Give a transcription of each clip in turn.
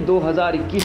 2021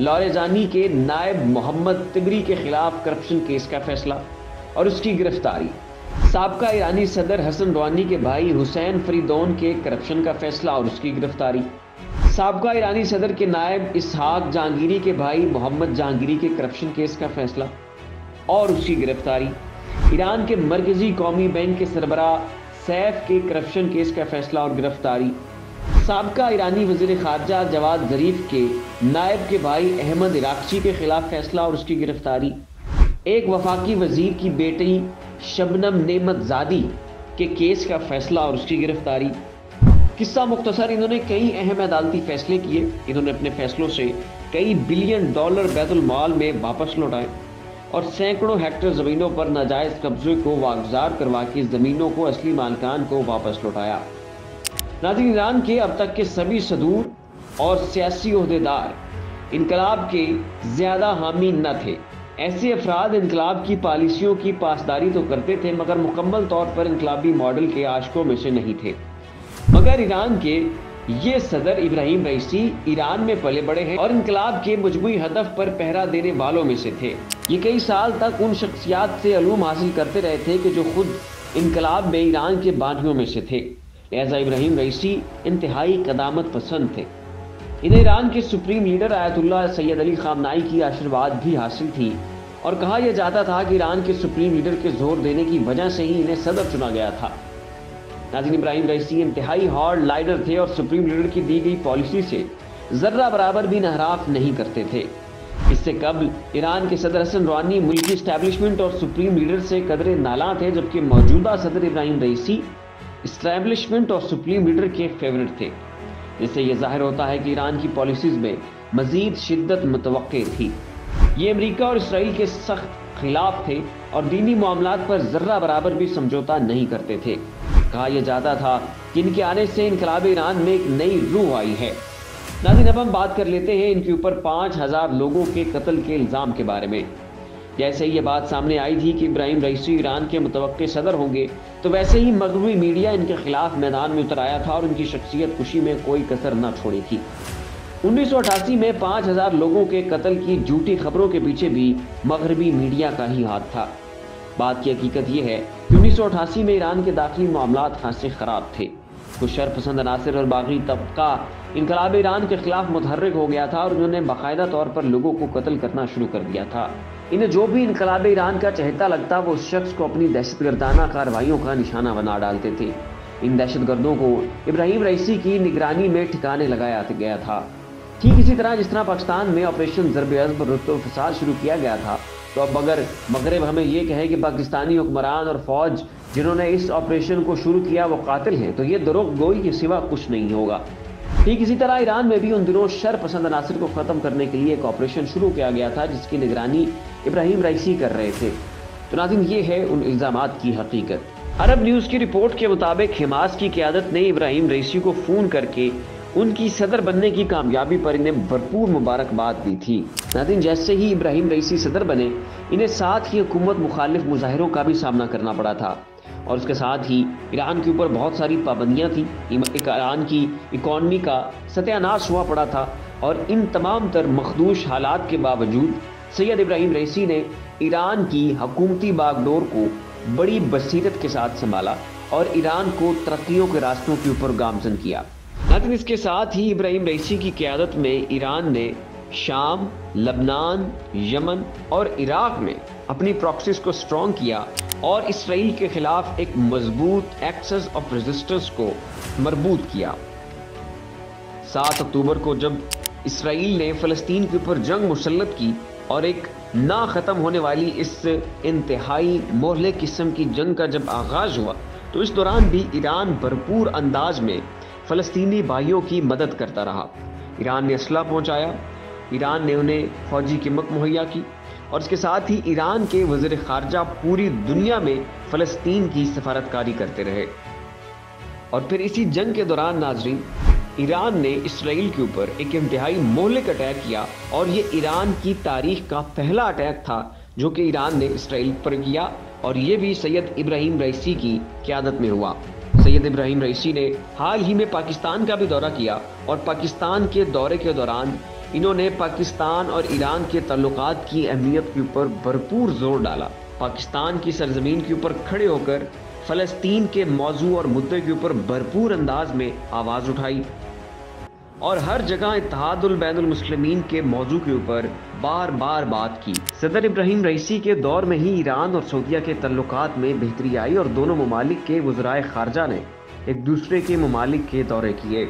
لارزانی کے نائب محمد تگری کے خلاف کرپشن کیس کا فیصلہ اور اس کی گرفتاری، سابقہ ایرانی صدر حسن روحانی کے بھائی حسین فریدون کے کرپشن کا فیصلہ اور اس کی گرفتاری، سابقہ ایرانی صدر کے نائب اسحاق جہانگیری کے بھائی محمد جہانگیری کے کرپشن کیس کا فیصلہ اور اس کی گرفتاری، ایران کے مرکزی قومی بینک کے سربراہ سیف کے کرپشن کیس کا فیصلہ اور گرفتاری، سابقہ ایرانی وزیر خارجہ جواد ظریف کے نائب کے بھائی احمد عراقچی کے خلاف فیصلہ اور اس کی گرفتاری، ایک وفاقی وزیر کی بیٹی شبنم نعمت زادی کے کیس کا فیصلہ اور اس کی گرفتاری۔ قصہ مختصر، انہوں نے کئی اہم عدالتی فیصلے کیے، انہوں نے اپنے فیصلوں سے کئی بلین ڈالر بیت المال میں واپس لوٹائے اور سینکڑوں ہیکٹر زمینوں پر ناجائز قبضے کو واگزار کروا کے زمینوں کو اصلی مالکان کو واپس لوٹایا۔ ناظرین، ایران کے اب تک کے سبھی صدور اور سیاسی عہدیدار انقلاب کے زیادہ حامی نہ تھے۔ ایسے افراد انقلاب کی پالیسیوں کی پاسداری تو کرتے تھے مگر مکمل طور پر انقلابی ماڈل کے عاشقوں میں سے نہیں تھے۔ مگر ایران کے یہ صدر ابراہیم رئیسی ایران میں پلے بڑے ہیں اور انقلاب کے مجموعی ہدف پر پہرا دینے والوں میں سے تھے۔ یہ کئی سال تک ان شخصیات سے علوم حاصل کرتے رہے تھے کہ جو خود انقلاب میں ایران کے بانیوں میں سے تھے، لہذا ابراہیم رئیسی انتہائی قدامت پسند تھے۔ انہیں ایران کے سپریم لیڈر آیت اللہ سید علی خامنائی کی آشرواد بھی حاصل تھی اور کہا یہ جاتا تھا کہ ایران کے سپریم لیڈر کے زور دینے کی وجہ سے ہی انہیں صدر چنا گیا تھا۔ ناظرین، ابراہیم رئیسی انتہائی ہارڈ لائڈر تھے اور سپریم لیڈر کی دی گئی پالیسی سے ذرہ برابر بھی انحراف نہیں کرتے تھے۔ اس سے قبل ایران کے صدر حسن روحانی ملکی اسٹیبلشمنٹ اور سپریم لیڈر سے قدرے نالاں تھے، جبکہ موجودہ صدر ابراہیم رئیسی اسٹیبلشمنٹ اور سپریم لیڈر کے فیورٹ تھے، جس سے یہ ظاہر ہوتا ہے کہ ایران کی پالیسیز میں مزید شدت متوقع تھی۔ یہ امریکہ اور اسرائیل کے سخت خلاف تھے اور دینی معاملات پر ذرہ برابر بھی سمجھوتہ نہیں کرتے تھے۔ کہا یہ جاتا تھا کہ ان کے آنے سے انقلاب ایران میں ایک نئی روح آئی ہے۔ ناظرین، اب ہم بات کر لیتے ہیں ان کے اوپر 5000 لوگوں کے قتل کے الزام کے بارے میں۔ جیسے یہ بات سامنے آئی تھی کہ ابراہیم رئیسی ایران کے متوقع صدر ہوں گے، تو ویسے ہی مغربی میڈیا ان کے خلاف میدان میں اتر آیا تھا اور ان کی شخصیت کشی میں کوئی کسر نہ چھوڑی تھی۔ 1988 میں 5000 لوگوں کے قتل کی جھوٹی خبروں کے پیچھے بھی مغربی میڈیا کا ہی ہاتھ تھا۔ بات کی حقیقت یہ ہے کہ 1988 میں ایران کے داخلی معاملات خاصے خراب تھے۔ کچھ شر پسند عناصر اور باغی طبقہ انقلاب ایران کے خلاف متحرک ہو گیا تھا اور انہوں نے باقاعدہ طور پر لوگوں کو قتل کرنا شروع کر دیا تھا۔ انہیں جو بھی انقلاب ایران کا چہتا لگتا وہ اس شخص کو اپنی دہشت گردانہ کارروائیوں کا نشانہ بنا ڈالتے تھے۔ ان دہشت گردوں کو ابراہیم رئیسی کی نگرانی میں ٹھکانے لگایا گیا تھا۔ ٹھیک اسی طرح جس طرح پاکستان میں آپریشن ضرب عضب رفع و فساد شروع کیا گیا تھا، تو اب اگر مغرب ہمیں یہ کہے کہ پاکستانی حکمران اور فوج جنہوں نے اس آپریشن کو شروع کیا وہ قاتل ہیں، تو یہ دروغ گوئی کے سوا کچھ نہیں ہوگا۔ ٹھیک اسی طرح ایران میں بھی ان دنوں شر پسند عناصر کو ختم کرنے کے لیے ایک آپریشن شروع کیا گیا تھا جس کی نگرانی ابراہیم رئیسی کر رہے تھے۔ تو ناظرین، یہ ہے ان الزامات کی حقیقت۔ عرب نیوز کی رپورٹ کے مطابق حماس کی قیادت نے ابراہیم رئیسی کو فون کر کے ان کی صدر بننے کی کامیابی پر انہیں بھرپور مبارکباد دی تھی۔ ناظرین، جیسے ہی ابراہیم رئیسی صدر بنے، انہیں ساتھ ہی حکومت مخالف مظاہروں کا بھی سامنا کرنا پڑا تھا اور اس کے ساتھ ہی ایران کے اوپر بہت ساری پابندیاں تھیں۔ ایران کی اکانومی کا ستیہ ناش ہوا پڑا تھا اور ان تمام تر مخدوش حالات کے باوجود سید ابراہیم رئیسی نے ایران کی حکومتی باغ ڈور کو بڑی بصیرت کے ساتھ سنبھالا اور ایران کو ترقیوں کے راستوں کے اوپر گامزن کیا۔ لیکن اس کے ساتھ ہی ابراہیم رئیسی کی قیادت میں ایران نے شام، لبنان، یمن اور عراق میں اپنی پراکسیز کو سٹرونگ کیا اور اسرائیل کے خلاف ایک مضبوط ایکسس آف ریزسٹنس کو مربوط کیا۔ 7 اکتوبر کو جب اسرائیل نے فلسطین کے اوپر جنگ مسلط کی اور ایک نہ ختم ہونے والی اس انتہائی مہلک قسم کی جنگ کا جب آغاز ہوا، تو اس دوران بھی ایران بھرپور انداز میں فلسطینی بھائیوں کی مدد کرتا رہا۔ ایران نے اسلحہ پہنچایا، ایران نے انہیں فوجی قیمت مہیا کی اور اس کے ساتھ ہی ایران کے وزیر خارجہ پوری دنیا میں فلسطین کی سفارتکاری کرتے رہے۔ اور پھر اسی جنگ کے دوران ناظرین، ایران نے اسرائیل کے اوپر ایک انتہائی مہلک اٹیک کیا اور یہ ایران کی تاریخ کا پہلا اٹیک تھا جو کہ ایران نے اسرائیل پر کیا، اور یہ بھی سید ابراہیم رئیسی کی قیادت میں ہوا۔ سید ابراہیم رئیسی نے حال ہی میں پاکستان کا بھی دورہ کیا اور پاکستان کے دورے کے دوران انہوں نے پاکستان اور ایران کے تعلقات کی اہمیت کے اوپر بھرپور زور ڈالا۔ پاکستان کی سرزمین کے اوپر کھڑے ہو کر فلسطین کے موضوع اور مدعے کے اوپر بھرپور انداز میں آواز اٹھائی اور ہر جگہ اتحاد البین المسلمین کے موضوع کے اوپر بار بار بات کی۔ صدر ابراہیم رئیسی کے دور میں ہی ایران اور سعودیہ کے تعلقات میں بہتری آئی اور دونوں ممالک کے وزرائے خارجہ نے ایک دوسرے کے ممالک کے دورے کیے۔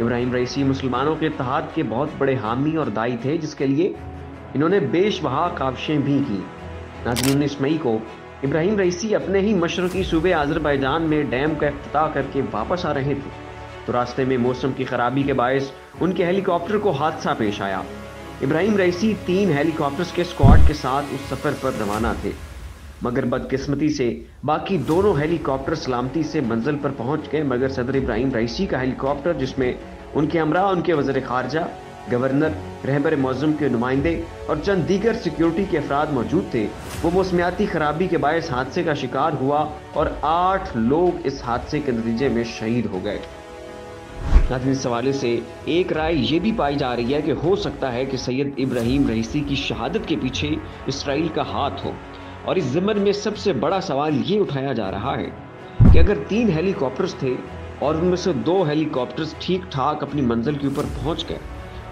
ابراہیم رئیسی مسلمانوں کے اتحاد کے بہت بڑے حامی اور دائی تھے، جس کے لیے انہوں نے بیش بہا کاوشیں بھی کی۔ ناظرین، 19 مئی کو ابراہیم رئیسی اپنے ہی مشرقی صوبے آذربائیجان میں ڈیم کا افتتاح کر کے واپس آ رہے تھے تو راستے میں موسم کی خرابی کے باعث ان کے ہیلی کاپٹر کو حادثہ پیش آیا۔ ابراہیم رئیسی 3 ہیلی کاپٹرز کے اسکواڈ کے ساتھ اس سفر پر روانہ تھے، مگر بدقسمتی سے باقی دونوں ہیلی کاپٹر سلامتی سے منزل پر پہنچ گئے، مگر صدر ابراہیم رئیسی کا ہیلی کاپٹر، جس میں ان کے ہمراہ ان کے وزیر خارجہ، گورنر، رہبر معظم کے نمائندے اور چند دیگر سیکیورٹی کے افراد موجود تھے، وہ موسمیاتی خرابی کے باعث حادثے کا شکار ہوا اور 8 لوگ اس حادثے کے نتیجے میں شہید ہو گئے۔ ناظرین، اس حوالے سے ایک رائے یہ بھی پائی جا رہی ہے کہ ہو سکتا ہے کہ سید ابراہیم رئیسی کی شہادت کے پیچھے اسرائیل کا ہاتھ ہو، اور اس ضمن میں سب سے بڑا سوال یہ اٹھایا جا رہا ہے کہ اگر 3 ہیلی کاپٹرز تھے اور ان میں سے 2 ہیلی کاپٹرز ٹھیک ٹھاک اپنی منزل کے اوپر پہنچ گئے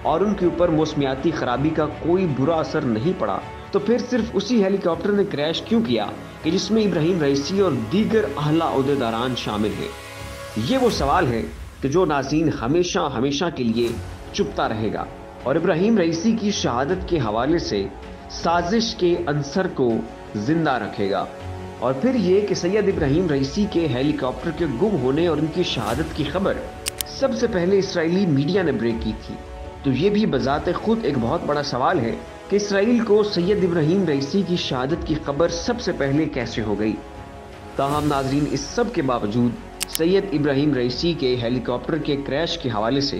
اور ان کے اوپر موسمیاتی خرابی کا کوئی برا اثر نہیں پڑا، تو پھر صرف اسی ہیلی کاپٹر نے کریش کیوں کیا کہ جس میں ابراہیم رئیسی اور دیگر اعلیٰ عہدیداران شامل ہیں؟ یہ وہ سوال ہے کہ جو ناظرین ہمیشہ کے لیے چپتا رہے گا اور ابراہیم رئیسی کی شہادت کے حوالے سے سازش کے عنصر کو زندہ رکھے گا۔ اور پھر یہ کہ سید ابراہیم رئیسی کے ہیلی کاپٹر کے گم ہونے اور ان کی شہادت کی خبر سب سے پہلے اسرائیلی میڈیا نے بریک کی تھی، تو یہ بھی بذات خود ایک بہت بڑا سوال ہے کہ اسرائیل کو سید ابراہیم رئیسی کی شہادت کی خبر سب سے پہلے کیسے ہو گئی۔ تاہم ناظرین، اس سب کے باوجود سید ابراہیم رئیسی کے ہیلی کاپٹر کے کریش کے حوالے سے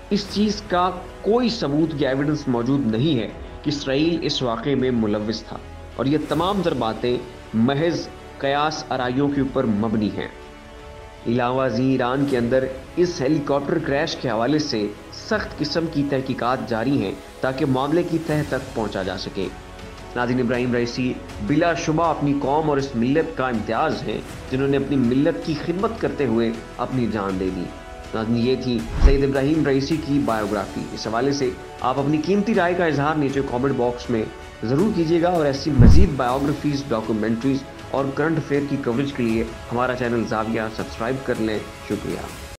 اس چیز کا کوئی ثبوت یا ایویڈنس موجود نہیں ہے کہ اسرائیل اس واقعے میں ملوث تھا، اور یہ تمام تر باتیں محض قیاس آرائیوں کے اوپر مبنی ہیں۔ علاوہ ازیں ایران کے اندر اس ہیلی کاپٹر کریش کے حوالے سے سخت قسم کی تحقیقات جاری ہیں تاکہ معاملے کی تہہ تک پہنچا جا سکے۔ ناظرین، ابراہیم رئیسی بلا شبہ اپنی قوم اور اس ملت کا امتیاز ہیں جنہوں نے اپنی ملت کی خدمت کرتے ہوئے اپنی جان دے دی۔ ناظرین، یہ تھی سید ابراہیم رئیسی کی بایوگرافی۔ اس حوالے سے آپ اپنی قیمتی رائے کا اظہار نیچے کامنٹ باکس میں ضرور کیجیے گا، اور ایسی مزید بایوگرافیز، ڈاکومنٹریز اور کرنٹ افیئر کی کوریج کے لیے ہمارا چینل زاویہ سبسکرائب کر لیں۔ شکریہ۔